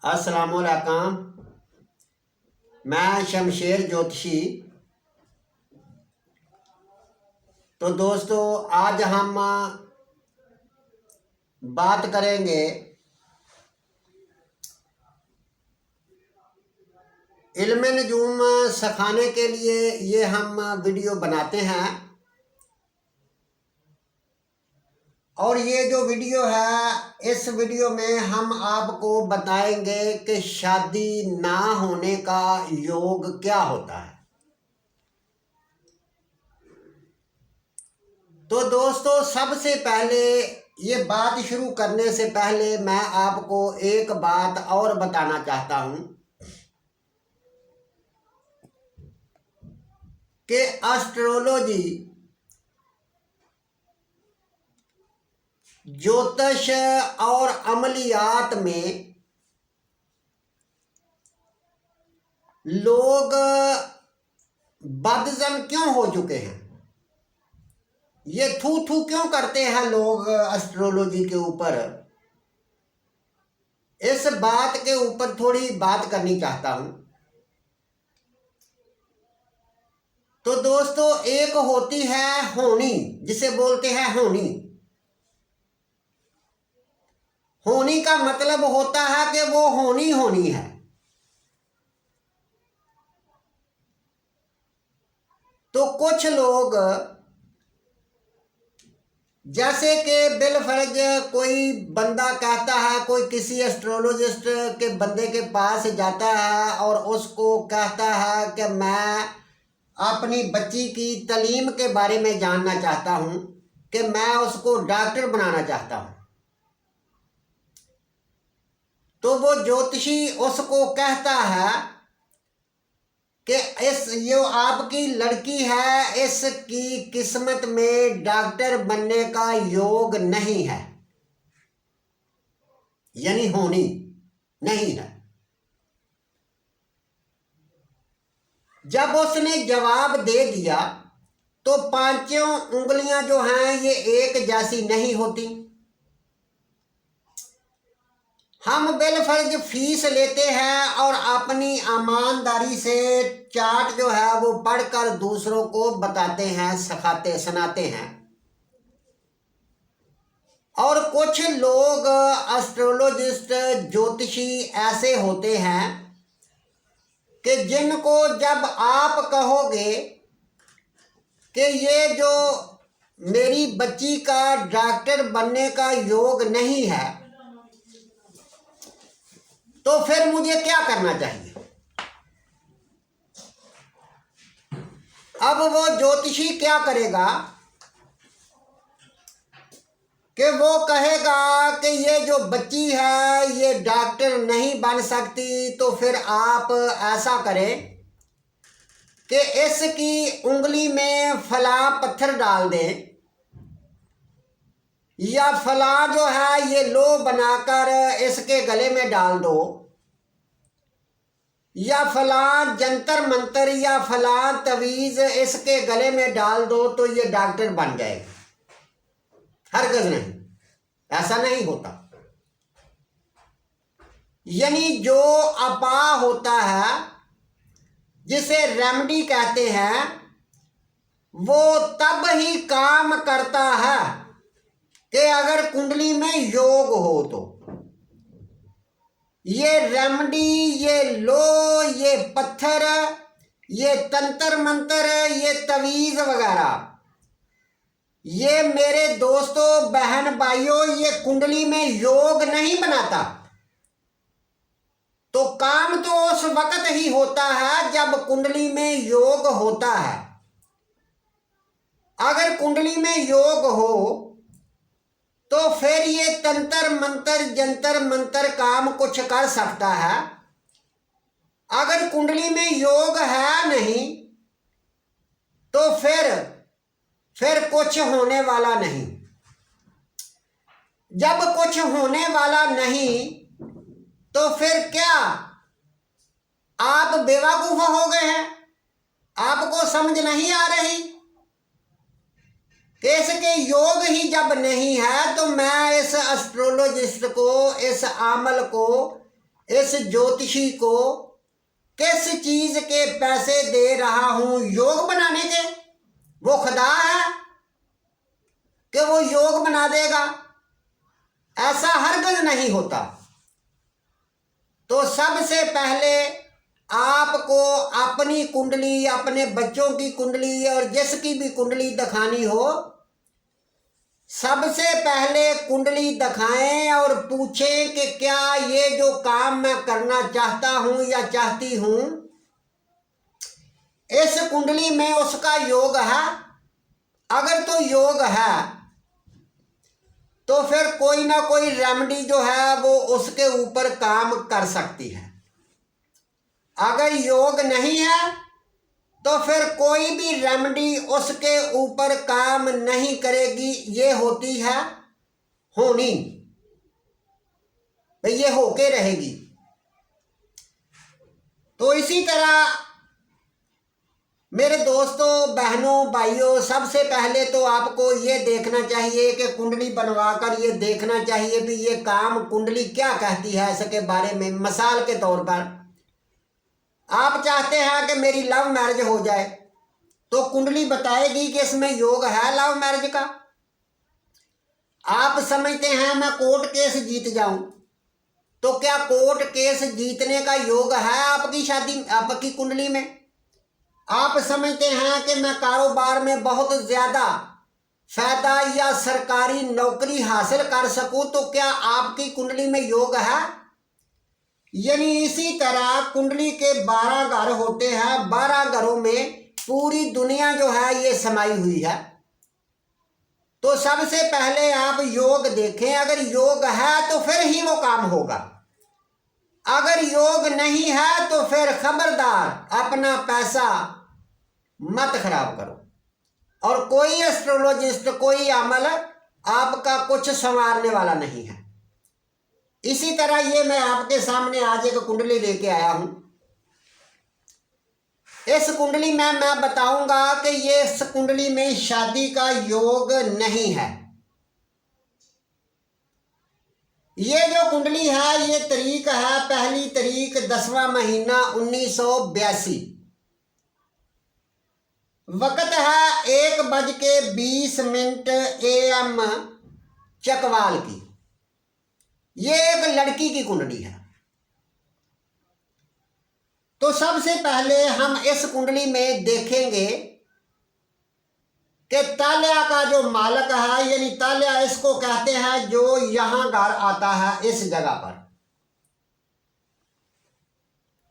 अस्सलामुअलैकुम। मैं शमशेर ज्योतिषी। तो दोस्तों, आज हम बात करेंगे इल्म नजूम सिखाने के लिए। ये हम वीडियो बनाते हैं और ये जो वीडियो है, इस वीडियो में हम आपको बताएंगे कि शादी ना होने का योग क्या होता है। तो दोस्तों, सबसे पहले ये बात शुरू करने से पहले मैं आपको एक बात और बताना चाहता हूं कि एस्ट्रोलॉजी, ज्योतिष और अमलियात में लोग बदजन क्यों हो चुके हैं। ये थू थू क्यों करते हैं लोग एस्ट्रोलॉजी के ऊपर। इस बात के ऊपर थोड़ी बात करनी चाहता हूं। तो दोस्तों, एक होती है होनी, जिसे बोलते हैं होनी। होनी का मतलब होता है कि वो होनी होनी है। तो कुछ लोग, जैसे कि बिलफर्ज कोई बंदा कहता है, कोई किसी एस्ट्रोलॉजिस्ट के बंदे के पास जाता है और उसको कहता है कि मैं अपनी बच्ची की तालीम के बारे में जानना चाहता हूं, कि मैं उसको डॉक्टर बनाना चाहता हूं। तो वो ज्योतिषी उसको कहता है कि जो आपकी लड़की है, इसकी किस्मत में डॉक्टर बनने का योग नहीं है, यानी होनी नहीं है। जब उसने जवाब दे दिया तो पांचों उंगलियां जो हैं ये एक जैसी नहीं होती। हम बिलफर्ज फीस लेते हैं और अपनी ईमानदारी से चार्ट जो है वो पढ़कर दूसरों को बताते हैं, सिखाते सुनाते हैं। और कुछ लोग एस्ट्रोलॉजिस्ट, ज्योतिषी ऐसे होते हैं कि जिनको जब आप कहोगे कि ये जो मेरी बच्ची का डॉक्टर बनने का योग नहीं है, तो फिर मुझे क्या करना चाहिए। अब वो ज्योतिषी क्या करेगा कि वो कहेगा कि ये जो बच्ची है ये डॉक्टर नहीं बन सकती, तो फिर आप ऐसा करें कि इसकी उंगली में फला पत्थर डाल दें, या फला जो है ये लो बनाकर इसके गले में डाल दो, या फला जंतर मंतर या फला तवीज इसके गले में डाल दो, तो ये डॉक्टर बन जाएगा। हरगिज़ नहीं, ऐसा नहीं होता। यानी जो अपा होता है, जिसे रेमेडी कहते हैं, वो तब ही काम करता है कि अगर कुंडली में योग हो। तो ये रेमेडी, ये लो, ये पत्थर, ये तंत्र मंत्र, ये तवीज वगैरह, ये मेरे दोस्तों, बहन भाइयों, ये कुंडली में योग नहीं बनाता। तो काम तो उस वक्त ही होता है जब कुंडली में योग होता है। अगर कुंडली में योग हो तो फिर ये तंत्र मंत्र, जंतर मंत्र काम कुछ कर सकता है। अगर कुंडली में योग है नहीं तो फिर कुछ होने वाला नहीं। जब कुछ होने वाला नहीं तो फिर क्या आप बेवकूफ हो गए हैं? आपको समझ नहीं आ रही कि इसके योग ही जब नहीं है तो मैं इस एस्ट्रोलॉजिस्ट को, इस अमल को, इस ज्योतिषी को किस चीज के पैसे दे रहा हूं, योग बनाने के? वो खुदा है कि वो योग बना देगा? ऐसा हरगिज़ नहीं होता। तो सबसे पहले आपको अपनी कुंडली, अपने बच्चों की कुंडली और जिसकी भी कुंडली दिखानी हो, सबसे पहले कुंडली दिखाएं और पूछें कि क्या ये जो काम मैं करना चाहता हूं या चाहती हूं, इस कुंडली में उसका योग है। अगर तो योग है तो फिर कोई ना कोई रेमेडी जो है वो उसके ऊपर काम कर सकती है। अगर योग नहीं है तो फिर कोई भी रेमेडी उसके ऊपर काम नहीं करेगी। ये होती है होनी, भाई ये होके रहेगी। तो इसी तरह मेरे दोस्तों, बहनों, भाइयों, सबसे पहले तो आपको ये देखना चाहिए कि कुंडली बनवाकर ये देखना चाहिए कि ये काम कुंडली क्या कहती है इसके बारे में। मिसाल के तौर पर आप चाहते हैं कि मेरी लव मैरिज हो जाए, तो कुंडली बताएगी कि इसमें योग है लव मैरिज का। आप समझते हैं मैं कोर्ट केस जीत जाऊं, तो क्या कोर्ट केस जीतने का योग है आपकी शादी, आपकी कुंडली में? आप समझते हैं कि मैं कारोबार में बहुत ज़्यादा फायदा या सरकारी नौकरी हासिल कर सकूं, तो क्या आपकी कुंडली में योग है? यानी इसी तरह कुंडली के 12 घर होते हैं। 12 घरों में पूरी दुनिया जो है ये समाई हुई है। तो सबसे पहले आप योग देखें। अगर योग है तो फिर ही वो काम होगा। अगर योग नहीं है तो फिर खबरदार अपना पैसा मत खराब करो। और कोई एस्ट्रोलॉजिस्ट, कोई अमल आपका कुछ संवारने वाला नहीं है। इसी तरह ये मैं आपके सामने आज एक कुंडली लेके आया हूं। इस कुंडली में मैं बताऊंगा कि ये इस कुंडली में शादी का योग नहीं है। ये जो कुंडली है ये तारीख है, पहली तारीख 10वां महीना 1982। वक्त है 1:20 AM चकवाल की। ये एक लड़की की कुंडली है। तो सबसे पहले हम इस कुंडली में देखेंगे कि ताल्या का जो मालक है, यानी ताल्या इसको कहते हैं जो यहां घर आता है इस जगह पर,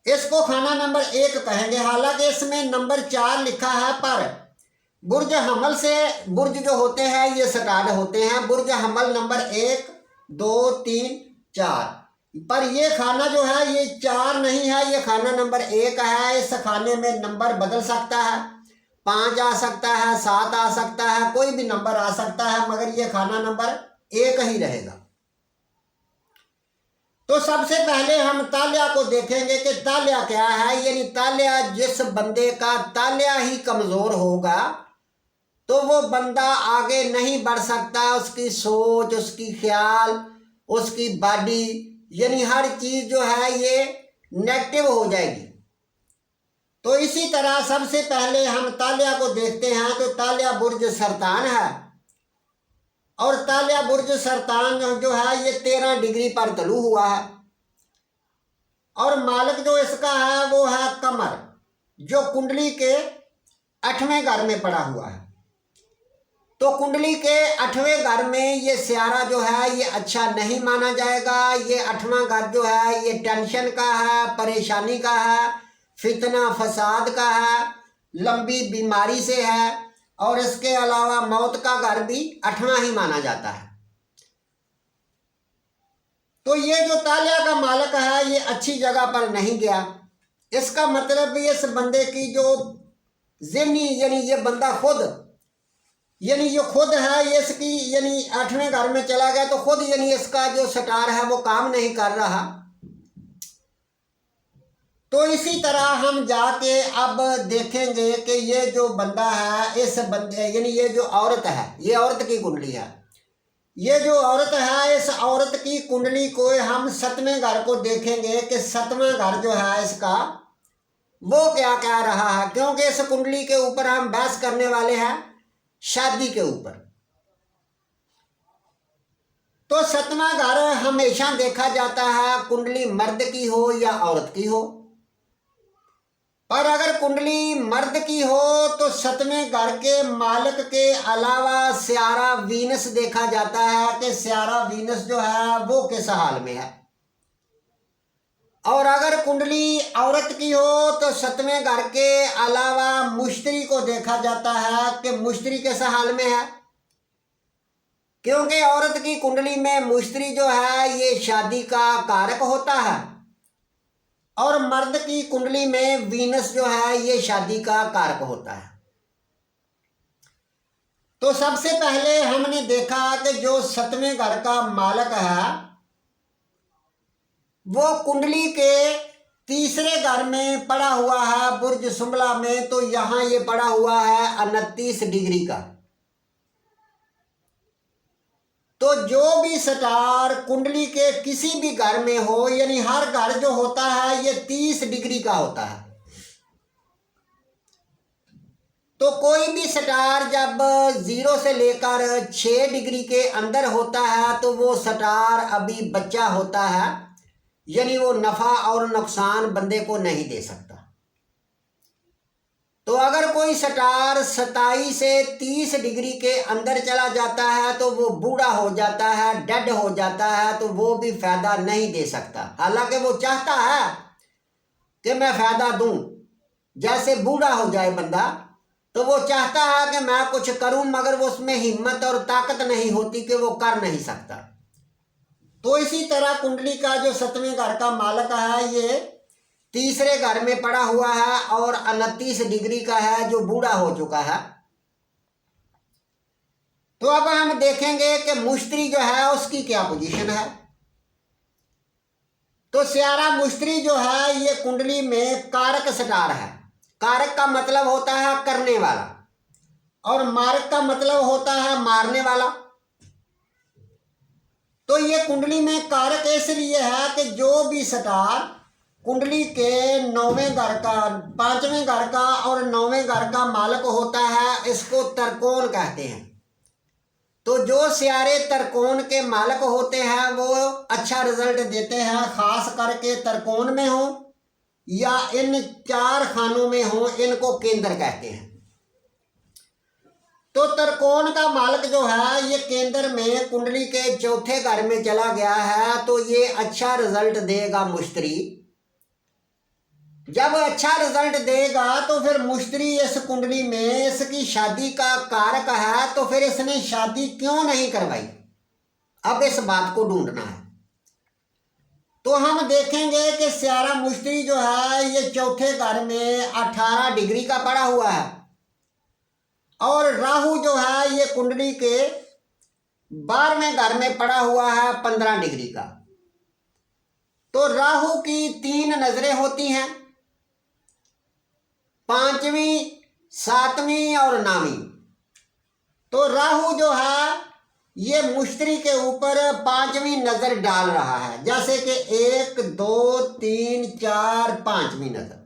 इसको खाना नंबर 1 कहेंगे। हालांकि इसमें नंबर 4 लिखा है, पर बुर्ज हमल से बुर्ज जो होते हैं ये स्टार्ट होते हैं। बुर्ज हमल नंबर 1, 2, 3, 4, पर ये खाना जो है ये 4 नहीं है, ये खाना नंबर 1 है। इस खाने में नंबर बदल सकता है, 5 आ सकता है, 7 आ सकता है, कोई भी नंबर आ सकता है, मगर ये खाना नंबर 1 ही रहेगा। तो सबसे पहले हम ताल्या को देखेंगे कि ताल्या क्या है। यानी ताल्या, जिस बंदे का ताल्या ही कमजोर होगा तो वो बंदा आगे नहीं बढ़ सकता। उसकी सोच, उसकी ख्याल, उसकी बॉडी, यानी हर चीज जो है ये नेगेटिव हो जाएगी। तो इसी तरह सबसे पहले हम ताल्या को देखते हैं। तो ताल्या बुर्ज सरतान है, और ताल्या बुर्ज सरतान जो है ये 13 डिग्री पर तलु हुआ है। और मालिक जो इसका है वो है कमर, जो कुंडली के 8वें घर में पड़ा हुआ है। तो कुंडली के 8वें घर में ये स्यारा जो है ये अच्छा नहीं माना जाएगा। ये 8वां घर जो है ये टेंशन का है, परेशानी का है, फितना फसाद का है, लंबी बीमारी से है, और इसके अलावा मौत का घर भी 8वां ही माना जाता है। तो ये जो ताल्या का मालिक है ये अच्छी जगह पर नहीं गया। इसका मतलब इस बंदे की जो ज़िहनी, यानी ये बंदा खुद, यानी ये खुद है, ये इसकी यानी 8वें घर में चला गया तो खुद यानी इसका जो स्टार है वो काम नहीं कर रहा। तो इसी तरह हम जाके अब देखेंगे कि ये जो बंदा है, इस बंदे यानी ये जो औरत है, ये औरत की कुंडली है। ये जो औरत है, इस औरत की कुंडली को हम 7वें घर को देखेंगे कि 7वां घर जो है इसका वो क्या कह रहा है, क्योंकि इस कुंडली के ऊपर हम बहस करने वाले हैं शादी के ऊपर। तो 7वां घर हमेशा देखा जाता है कुंडली मर्द की हो या औरत की हो, पर अगर कुंडली मर्द की हो तो 7वें घर के मालिक के अलावा स्यारा वीनस देखा जाता है कि स्यारा वीनस जो है वो किस हाल में है। और अगर कुंडली औरत की हो तो 7वें घर के अलावा मुश्तरी को देखा जाता है कि मुश्तरी किस हाल में है, क्योंकि औरत की कुंडली में मुश्तरी जो है ये शादी का कारक होता है और मर्द की कुंडली में वीनस जो है ये शादी का कारक होता है। तो सबसे पहले हमने देखा कि जो 7वें घर का मालिक है वो कुंडली के तीसरे घर में पड़ा हुआ है बुर्ज सुंबला में, तो यहां ये पड़ा हुआ है 29 डिग्री का। तो जो भी स्टार कुंडली के किसी भी घर में हो, यानी हर घर जो होता है ये 30 डिग्री का होता है, तो कोई भी स्टार जब 0 से लेकर 6 डिग्री के अंदर होता है तो वो स्टार अभी बच्चा होता है, यानी वो नफा और नुकसान बंदे को नहीं दे सकता। तो अगर कोई स्टार 27 से 30 डिग्री के अंदर चला जाता है तो वो बूढ़ा हो जाता है, डेड हो जाता है, तो वो भी फायदा नहीं दे सकता। हालांकि वो चाहता है कि मैं फायदा दूं, जैसे बूढ़ा हो जाए बंदा तो वो चाहता है कि मैं कुछ करूं, मगर वो उसमें हिम्मत और ताकत नहीं होती कि वो कर नहीं सकता। तो इसी तरह कुंडली का जो 7वें घर का मालिक है ये तीसरे घर में पड़ा हुआ है और 29 डिग्री का है, जो बूढ़ा हो चुका है। तो अब हम देखेंगे कि मुश्तरी जो है उसकी क्या पोजीशन है। तो स्यारा मुश्तरी जो है ये कुंडली में कारक स्टार है। कारक का मतलब होता है करने वाला और मारक का मतलब होता है मारने वाला। तो ये कुंडली में कारक इसलिए है कि जो भी स्टार कुंडली के 9वें घर का, 5वें घर का और 9वें घर का मालिक होता है इसको तरकोण कहते हैं। तो जो स्यारे तरकोण के मालिक होते हैं वो अच्छा रिजल्ट देते हैं, खास करके तरकोण में हो या इन 4 खानों में हो, इनको केंद्र कहते हैं। तो तरकोण का मालिक जो है ये केंद्र में कुंडली के चौथे घर में चला गया है, तो ये अच्छा रिजल्ट देगा मुश्तरी। जब अच्छा रिजल्ट देगा तो फिर मुश्तरी इस कुंडली में इसकी शादी का कारक है, तो फिर इसने शादी क्यों नहीं करवाई, अब इस बात को ढूंढना है। तो हम देखेंगे कि स्यारा मुश्तरी जो है ये चौथे घर में 18 डिग्री का पड़ा हुआ है और राहु जो है ये कुंडली के 12वें घर में पड़ा हुआ है 15 डिग्री का। तो राहु की 3 नजरें होती हैं, 5वीं, 7वीं और 9वीं। तो राहु जो है ये मुश्तरी के ऊपर 5वीं नजर डाल रहा है, जैसे कि 1 2 3 4 5वीं नजर।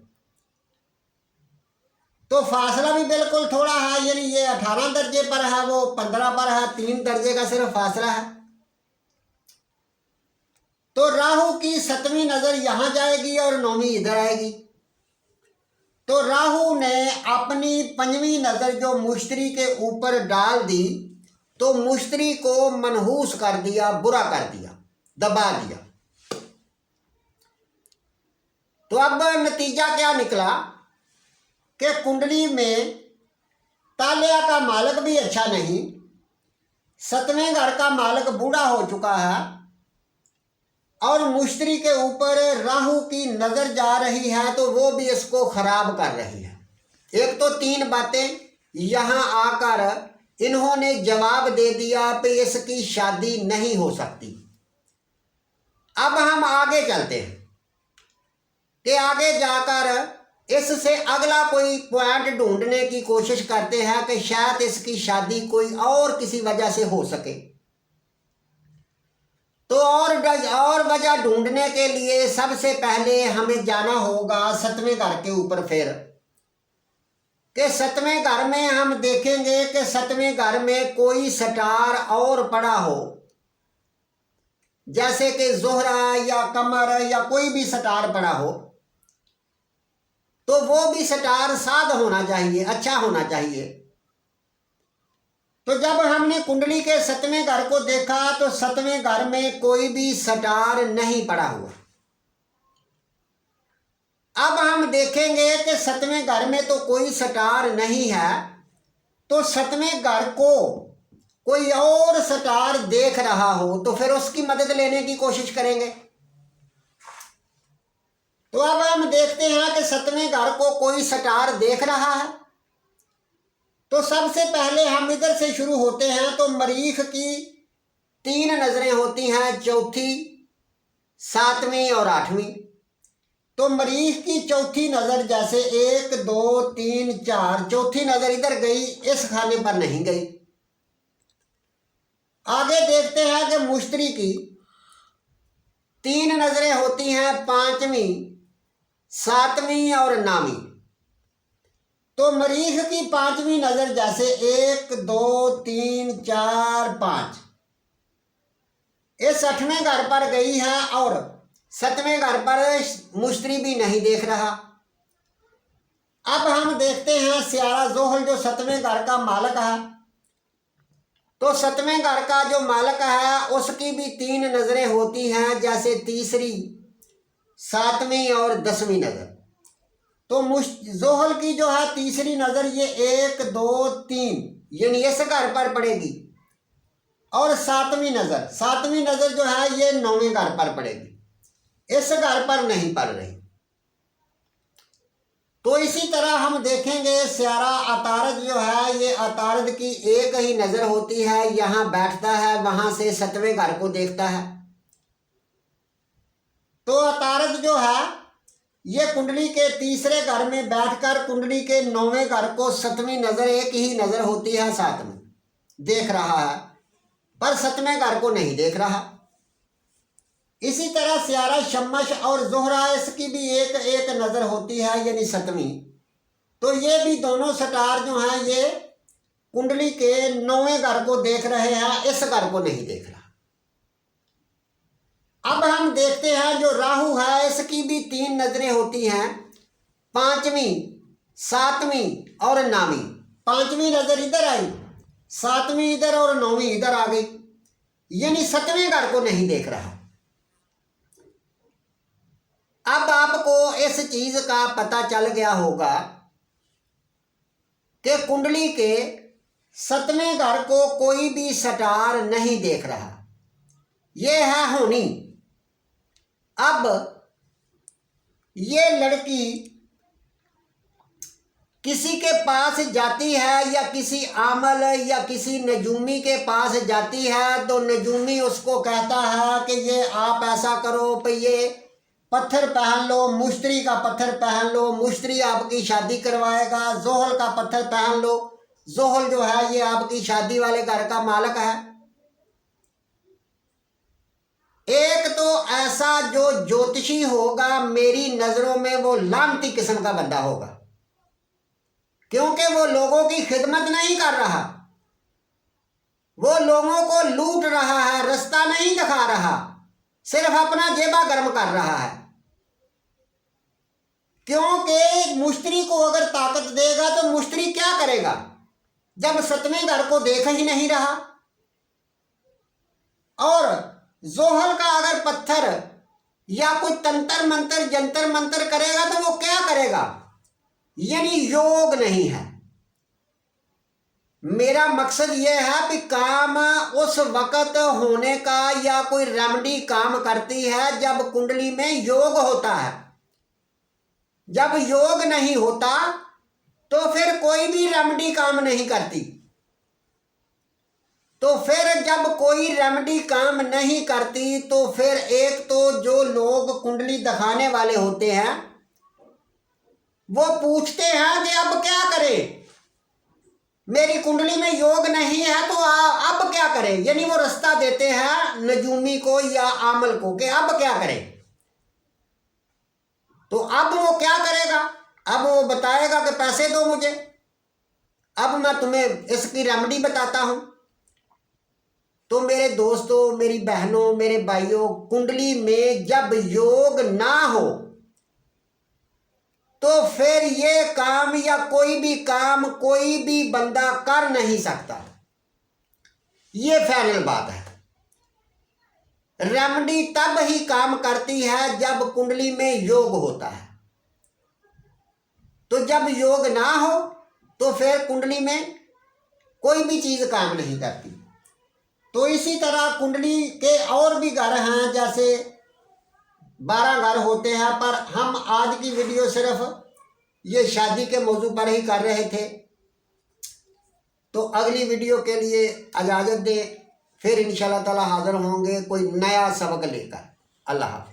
तो फासला भी बिल्कुल थोड़ा है, यानी ये 18 दर्जे पर है, वो 15 पर है, 3 दर्जे का सिर्फ फासला है। तो राहु की 7वीं नजर यहां जाएगी और 9वीं इधर आएगी। तो राहु ने अपनी 5वीं नजर जो मुश्तरी के ऊपर डाल दी, तो मुश्तरी को मनहूस कर दिया, बुरा कर दिया, दबा दिया। तो अब नतीजा क्या निकला कि कुंडली में तालिया का मालिक भी अच्छा नहीं, 7वें घर का मालिक बूढ़ा हो चुका है और मुश्तरी के ऊपर राहु की नजर जा रही है, तो वो भी इसको खराब कर रही है। एक तो 3 बातें यहां आकर इन्होंने जवाब दे दिया कि इसकी शादी नहीं हो सकती। अब हम आगे चलते हैं कि आगे जाकर इससे अगला कोई पॉइंट ढूंढने की कोशिश करते हैं कि शायद इसकी शादी कोई और किसी वजह से हो सके। तो और वजह ढूंढने के लिए सबसे पहले हमें जाना होगा 7वें घर के ऊपर। फिर कि 7वें घर में हम देखेंगे कि 7वें घर में कोई स्टार और पड़ा हो, जैसे कि ज़ोहरा या कमर या कोई भी स्टार पड़ा हो, तो वो भी स्टार साध होना चाहिए, अच्छा होना चाहिए। तो जब हमने कुंडली के 7वें घर को देखा तो 7वें घर में कोई भी स्टार नहीं पड़ा हुआ। अब हम देखेंगे कि 7वें घर में तो कोई स्टार नहीं है, तो 7वें घर को कोई और स्टार देख रहा हो तो फिर उसकी मदद लेने की कोशिश करेंगे। तो अब हम देखते हैं कि 7वें घर को कोई स्टार देख रहा है। तो सबसे पहले हम इधर से शुरू होते हैं। तो मरीख की 3 नजरें होती हैं, चौथी, 7वीं और 8वीं। तो मरीख की चौथी नजर जैसे 1 2 3 4, चौथी नजर इधर गई, इस खाने पर नहीं गई। आगे देखते हैं कि मुश्तरी की 3 नजरें होती हैं, 5वीं, 7वीं और 9वीं। तो मरीख की 5वीं नजर जैसे 1 2 3 4 5 इस 8वें घर पर गई है और 7वें घर पर मुश्तरी भी नहीं देख रहा। अब हम देखते हैं सियारा ज़ोहल जो 7वें घर का मालिक है। तो 7वें घर का जो मालिक है उसकी भी 3 नजरें होती हैं, जैसे तीसरी, 7वीं और 10वीं नजर। तो ज़ोहल की जो है तीसरी नजर ये 1 2 3 यानी इस घर पर पड़ेगी, और 7वीं नजर जो है ये 9वें घर पर पड़ेगी, इस घर पर नहीं पड़ रही। तो इसी तरह हम देखेंगे सियारा अतारद जो है, ये अतारद की एक ही नजर होती है, यहाँ बैठता है, वहां से 7वें घर को देखता है। तो अतारद जो है ये कुंडली के तीसरे घर में बैठकर कुंडली के 9वें घर को 7वीं नजर, एक ही नजर होती है, 7 में देख रहा है, पर 7वें घर को नहीं देख रहा। इसी तरह सियारा शम्मश और ज़ोहरा, इसकी भी एक नजर होती है, यानी 7वीं। तो ये भी दोनों स्टार जो हैं ये कुंडली के 9वें घर को देख रहे हैं, इस घर को नहीं देख रहा। अब हम देखते हैं जो राहु है, इसकी भी 3 नजरें होती हैं, 5वीं, 7वीं और 9वीं। 5वीं नजर इधर आई, 7वीं इधर और 9वीं इधर आ गई, यानी 7वें घर को नहीं देख रहा। अब आपको इस चीज का पता चल गया होगा कि कुंडली के 7वें घर को कोई भी स्टार नहीं देख रहा, यह है होनी। अब ये लड़की किसी के पास जाती है या किसी आमल या किसी नजूमी के पास जाती है, तो नजूमी उसको कहता है कि ये आप ऐसा करो, पे ये पत्थर पहन लो, मुश्तरी का पत्थर पहन लो, मुश्तरी आपकी शादी करवाएगा। ज़ोहल का पत्थर पहन लो, ज़ोहल जो है ये आपकी शादी वाले घर का मालिक है। एक तो ऐसा जो ज्योतिषी होगा, मेरी नजरों में वो लानती किस्म का बंदा होगा, क्योंकि वो लोगों की खिदमत नहीं कर रहा, वो लोगों को लूट रहा है, रास्ता नहीं दिखा रहा, सिर्फ अपना जेबा गर्म कर रहा है। क्योंकि मुश्तरी को अगर ताकत देगा तो मुश्तरी क्या करेगा जब 7वें घर को देख ही नहीं रहा। और ज़ोहल का अगर पत्थर या कोई तंत्र मंत्र जंतर मंत्र करेगा तो वो क्या करेगा, यानी योग नहीं है। मेरा मकसद ये है कि काम उस वक़्त होने का या कोई रेमेडी काम करती है जब कुंडली में योग होता है। जब योग नहीं होता तो फिर कोई भी रेमेडी काम नहीं करती। तो फिर जब कोई रेमेडी काम नहीं करती तो फिर एक तो जो लोग कुंडली दिखाने वाले होते हैं वो पूछते हैं कि अब क्या करें, मेरी कुंडली में योग नहीं है तो अब क्या करें, यानी वो रास्ता देते हैं नजूमी को या आमल को कि अब क्या करें। तो अब वो क्या करेगा, अब वो बताएगा कि पैसे दो मुझे। अब मैं तुम्हें इसकी रेमेडी बताता हूं। तो मेरे दोस्तों, मेरी बहनों, मेरे भाइयों, कुंडली में जब योग ना हो तो फिर ये काम या कोई भी काम कोई भी बंदा कर नहीं सकता। ये फाइनल बात है। रेमेडी तब ही काम करती है जब कुंडली में योग होता है। तो जब योग ना हो तो फिर कुंडली में कोई भी चीज काम नहीं करती। तो इसी तरह कुंडली के और भी घर हैं, जैसे 12 घर होते हैं, पर हम आज की वीडियो सिर्फ ये शादी के मौजू पर ही कर रहे थे। तो अगली वीडियो के लिए इजाज़त दें, फिर इंशाल्लाह ताला हाज़िर होंगे कोई नया सबक लेकर। अल्लाह हाफ़िज़।